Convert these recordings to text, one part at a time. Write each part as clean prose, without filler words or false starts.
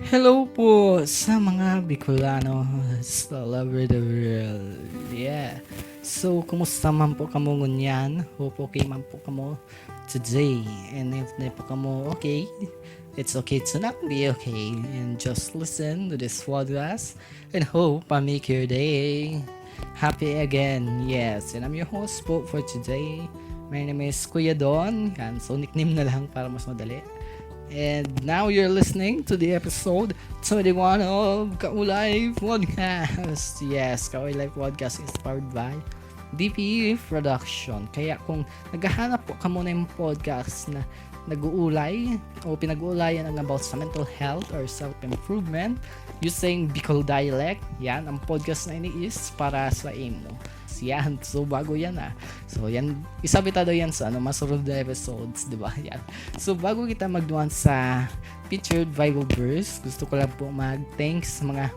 Hello po sa mga Bicolanos all over the world. Yeah. So, kumusta man po kamo ngunyan? Hope okay man po kamo today. And if na po kamo okay, it's okay to not be okay. And just listen to this podcast and hope I make your day happy again. Yes, and I'm your host po for today. My name is Kuya Don. Yan, so nickname na lang para mas madali. And now you're listening to the episode 21 of Kaulay Podcast. Yes, Kaulay Podcast is powered by DP Production. Kaya kung naghahanap po ka muna yung podcast na nag-uulay o pinag-uulayan about sa mental health or self-improvement using Bicol dialect, yan, ang podcast na ini is para sa imo. Yan, so bago yan So yan, isabitado yan sa masunod na episodes, di ba? Yan. So bago kita magduan sa featured Bible verse, gusto ko lang po mag-thanks sa mga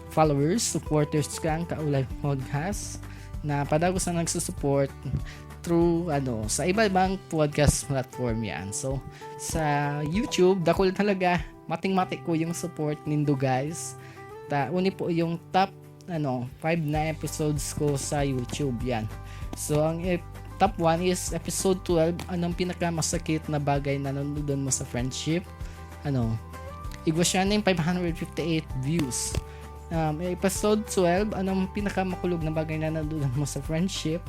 followers, supporters kang Kaulay Podcast na padagos na nagsusupport through sa iba-ibang podcast platform yan. So sa YouTube, dakol talaga mating-matik ko yung support nindo guys. Uni po yung top 5 na episodes ko sa YouTube yan. So ang top 1 is episode 12, anong pinakamasakit na bagay na nanonood mo sa friendship. Igwa siya ng 558 views. Episode 12, anong pinakamakulog na bagay na nanonood mo sa friendship.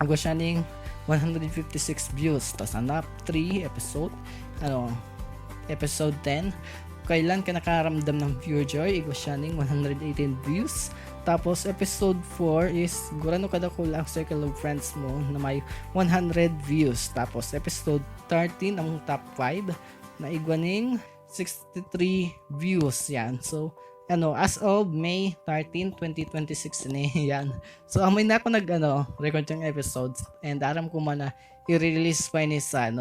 Igwa siya ng 156 views. Tapos ang top 3 episode, episode 10, kailan ka nakaramdam ng pure joy, igwa siya ng 118 views. Tapos episode 4 is gurano kada ko lang circle of friends mo na may 100 views. Tapos episode 13 ang top 5 na igwa ng 63 views yan. So as of May 13, 2026 ni yan. So amoy na ako record yung episodes and aram ko man na i-release pa ni sa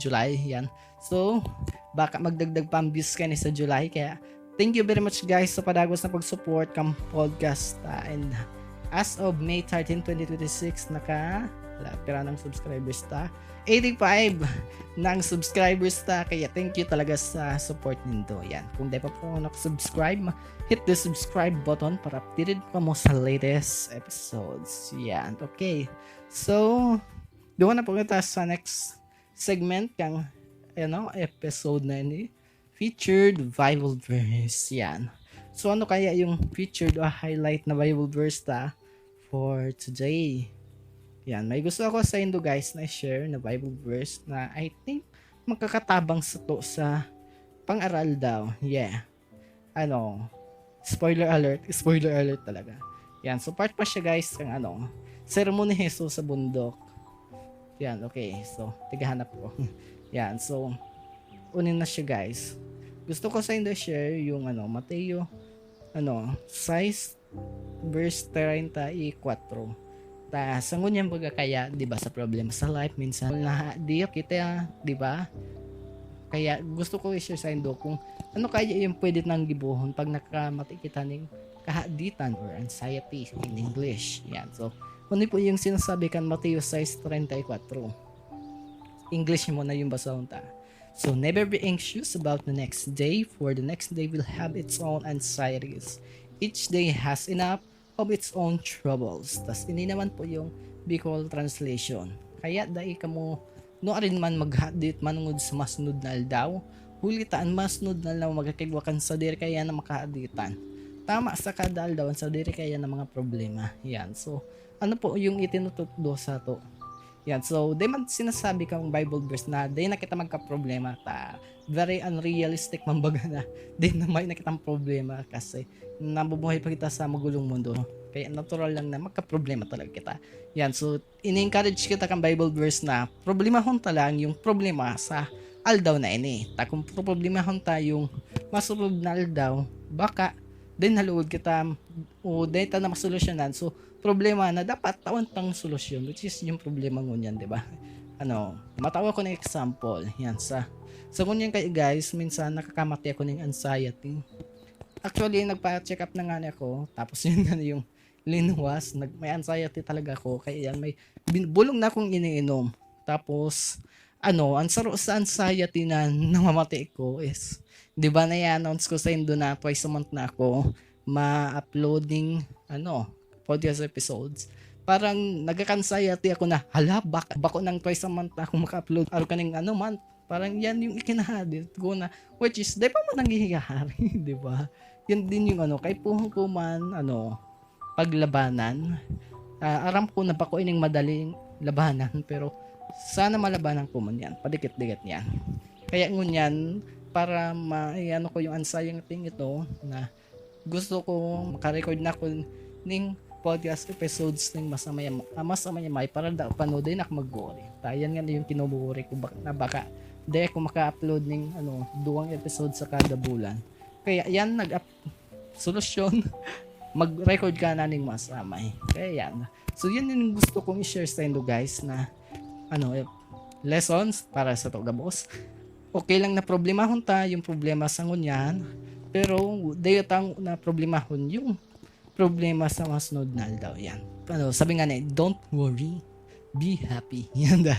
July yan. So baka magdagdag pa ang views kayo sa July. Kaya thank you very much guys sa padagos na pag-support kang podcast. And as of May 13, 2026 pira ng subscribers 85 ng subscribers kaya thank you talaga sa support nindo yan. Kung di pa po nakasubscribe, hit the subscribe button para updated pa mo sa latest episodes yan. Okay, so doon na po kita sa next segment kang episode na ini featured Bible verse yan. So ano kaya yung featured o highlight na Bible verse for today? Yan, may gusto ako sa indo guys na share na Bible verse na I think magkakatabang sa pang-aral daw. Yeah. Spoiler alert talaga. Yan, so part pa siya guys ng sermon ni Jesus sa bundok. Yan, okay. So, tigahanap ko. Yan, so unin na siya guys. Gusto ko sa indo share yung Mateo 6 verse 34. Sa ngunyan baga kaya, 'di ba, sa problema sa life minsan na di kita, 'di ba? Kaya gusto ko i-share sa indo kung ano kaya yung pwede nang gibuhon pag nakamati kita ning kahaditan or anxiety in English. Yan. So, ano po yung sinasabi kan Mateo 6:34. English mo na yung basahon So, never be anxious about the next day, for the next day will have its own anxieties. Each day has enough of its own troubles. Tas ini naman po yung Bicol translation. Kaya dai kamo no arin man maghadit manungod sa masnud na aldaw, hulitaan masnud na lang magakigwakan sa diri kaya na makahaditan. Tama sa kada aldaw sa diri kaya na mga problema. Yan. So, ano po yung itinuturo sa to? Yan. So, di man sinasabi kang Bible verse na di na kita magka-problema very unrealistic mambaga na di na may nakitang problema kasi nabubuhay pa kita sa magulong mundo. Kaya natural lang na magka-problema talaga kita. Yan. So, ini-encourage kita kang Bible verse na problemahon lang yung problema sa aldaw na ini. Kung problemahon yung masulod na aldaw, baka din haluod kita o data na masolusyonan. So, problema na dapat tawan tang solusyon, which is yung problema ngunyan, di ba? Matawa ko ng example. Yan, sa ngunyan kay guys, minsan nakakamati ako ng anxiety. Actually, nagpa-check up na nga ako, tapos yun nga yung linwas, may anxiety talaga ako, kaya yan, may bulong na akong iniinom. Tapos, ang saro sa anxiety na namamatay ko is, 'di ba na-announce ko sa Indo na twice a month na ako ma-uploading podcast episodes. Parang nagka-anxiety ako na, hala, bako ng twice a month na ako maka-upload. Araw kaning month. Parang yan yung ikinahadit ko na, which is, di pa man nangyayari, di ba? Yan din yung kay puhong ko man, paglabanan. Aram ko na bako ining madaling labanan, pero sana malabanan ko man yan. Padikit-dikit yan. Kaya ngunyan, para ko yung anxiety ito na gusto ko makarecord na ko ning podcast episodes ning masamay para daw panoodin ako mag-worry. Tayan nga yung kinubuhuri ko baka di ako maka-upload ning duwang episode sa kada bulan. Kaya yan solusyon mag-record ka na ning masamay. Kaya yan. So yan yung gusto kong i-share sa inyo guys na lessons para sa togabos. Okay lang na problemahon ta yung problema sa ngunyan, pero dayotang na problemahon yung problema sa masunod na daw yan. Sabi nga na, don't worry, be happy. Yan da.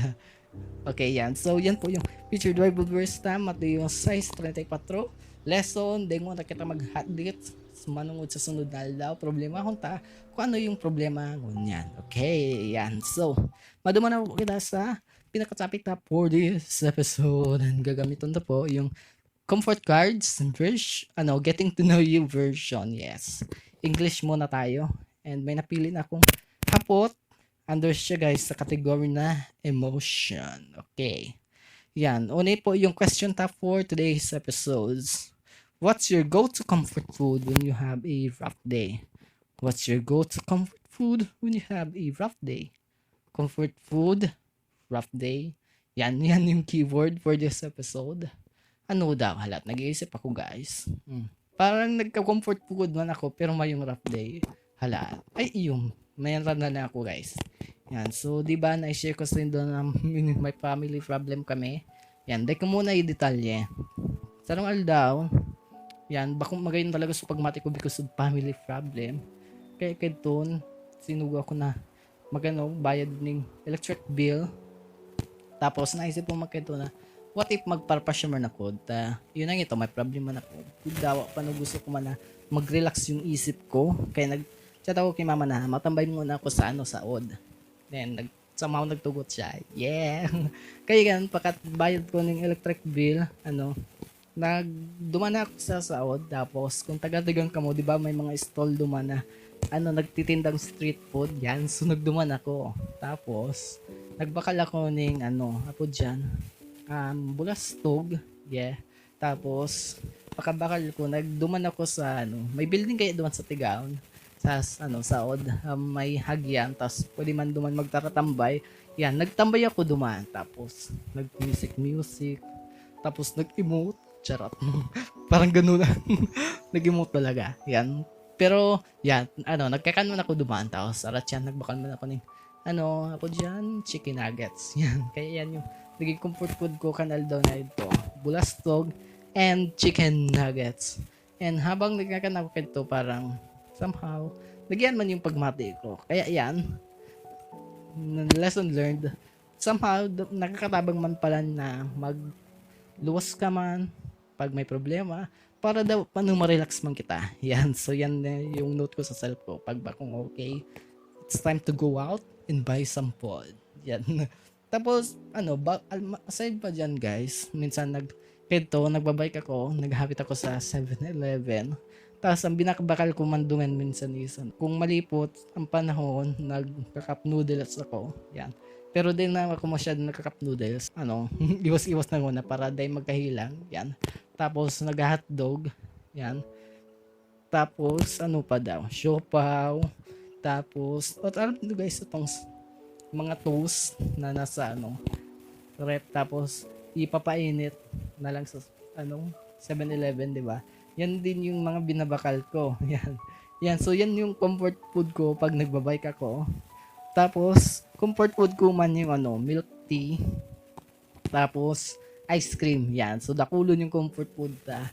Okay, yan. So, yan po yung featured Bible verse na Mateo 6:34. Lesson, di mo na kita mag-hotdit manungod sa sunod na daw. Problema hunta kung ano yung problema ngunyan. Okay, yan. So, maduma na po kita sa pinaka-topic na for this episode. And gagamitin na po yung comfort cards and getting to know you version. Yes. English muna tayo. And may napili na akong hapot. Under siya guys sa category na emotion. Okay. Yan. Una po yung question top for today's episodes. What's your go-to comfort food when you have a rough day? What's your go-to comfort food when you have a rough day? Comfort food, rough day. Yan yung keyword for this episode. Ano daw? Halat, nag-iisip ako guys. Parang nagka-comfort food man ako pero may yung rough day. Hala, ay yung may randa na ako guys. Yan, so di ba na-share ko sa inyo na may family problem kami. Yan, dahil ko muna yung detalye. Sarong aldaw, yan, bakong magayon talaga sa pagmati ko because of family problem. Kaya doon, sinugo ako na bayad ng electric bill. Tapos naisip ko magkito na, what if magparpasyamer na ko? Yun ang ito, may problema na ko. Dawa pa no gusto ko man na mag-relax yung isip ko. Kaya chat ako kay mama na, matambay muna ako sa od. Then, somehow nagtugot siya. Yeah! Kaya ganun, pakat bayad ko ng electric bill, duman ako sa saod. Tapos, kung taga-tagang ka mo, di ba may mga stall duman na, nagtitindang street food. Yan, so nagduman ako. Tapos, nagbakal ako ng, apo dyan, bulastog. Yeah. Tapos, pakabakal ko, nagduman ako sa, may building kaya duman sa Tigaon. Saod, may hagyan, tapos pwede man duman magtaratambay. Yan, nagtambay ako duman, tapos nag-music, tapos nag-emote, charot. Parang ganun lang. Nag-emote talaga. Yan. Pero, yan, nagkakanman ako duman, tapos arat yan, nagbakal man ako ng, ako dyan, chicken nuggets. Yan, kaya yan yung naging comfort food ko kanal daw na ito. Bulastog and chicken nuggets. And habang nagkakan ako ito, parang, somehow, nagyan man yung pagmati ko. Kaya yan, lesson learned, somehow, nakakatabang man pala na magluwas ka man pag may problema, para daw, paano ma-relax man kita. Yan, so yan yung note ko sa self ko. Pag bakong okay, it's time to go out and buy some food. Yan. Tapos, aside pa dyan guys, minsan nagbabike ako, naghapit ako sa 7-Eleven. Tapos, ang binakbakal ko manduman minsan-minsan. Kung malipot ang panahon, nagka-cup noodles ako. Yan. Pero din na ako masyadong nagka-cup noodles. Iwas-iwas na muna para dahil magkahilang. Yan. Tapos, nag-hotdog. Yan. Tapos, pa daw? Siopaw. Tapos, alam nyo guys, itong mga toast na nasa, rep. Tapos, ipapainit na lang sa, 7-Eleven, di ba? Yan din yung mga binabakal ko. Yan. Yan. So, yan yung comfort food ko pag nagbabike ako. Tapos, comfort food ko man yung milk tea. Tapos, ice cream. Yan. So, dakulon yung comfort food ta.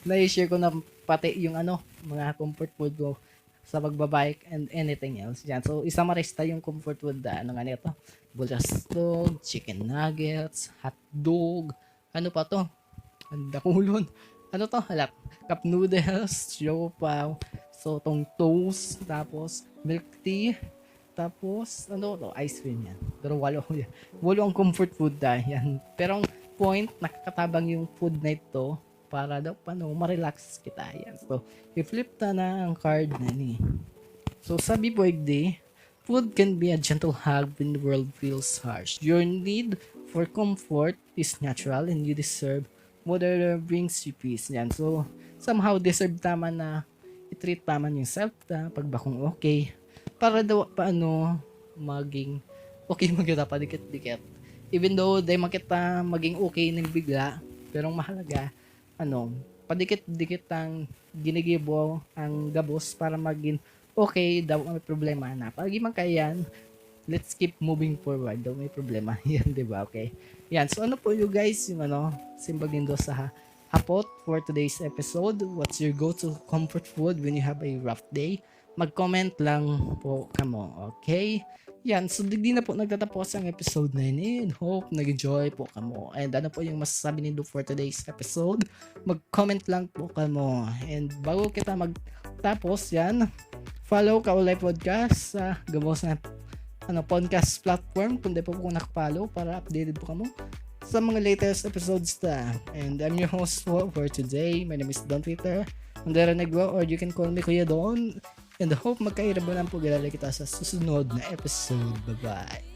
Na-share ko na pati yung mga comfort food ko sa pagbabike and anything else. Yan. So, isummarize yung comfort food na ano nga nito. Bulastog, chicken nuggets, hotdog, ano pa to? Ang dakulon. Ano to? Halap. Cup noodles, siopaw, so tong toast, tapos milk tea, tapos ano to? Ice cream yan. Pero walo yan. Walo ang comfort food yan. Pero ang point, nakakatabang yung food na ito para daw ma-relax kita. Yan. So, i-flip na ang card na ni. So, sabi po igdi, food can be a gentle hug when the world feels harsh. Your need for comfort is natural and you deserve whatever brings you peace. Yan. So, somehow deserve tama na i-treat tama yung self ta pagbakong okay. Para daw maging okay maganda pa dikit-dikit. Even though day makita maging okay ng bigla, pero mahalaga padikit-dikit ang ginigibo ang gabos para maging okay daw may problema na. Pag man kayan, let's keep moving forward daw may problema. Yan, di ba? Okay. Yan. So, ano po you guys, yung simbag din do sa hapot for today's episode. What's your go-to comfort food when you have a rough day? Mag-comment lang po kamo. Okay? Yan. So, di na po nagtatapos ang episode 9 and hope nag-enjoy po kamo. And ano po yung masasabi nindo for today's episode? Mag-comment lang po kamo. And bago kita magtapos, yan, follow Kaulay Podcast sa gabos na podcast platform kung di po nakapollow para updated po kamo sa mga latest episodes ta. And I'm your host for today. My name is Don Peter. Andara Negro or you can call me Kuya Don. And I hope magkairabanan po galala kita sa susunod na episode. Bye-bye.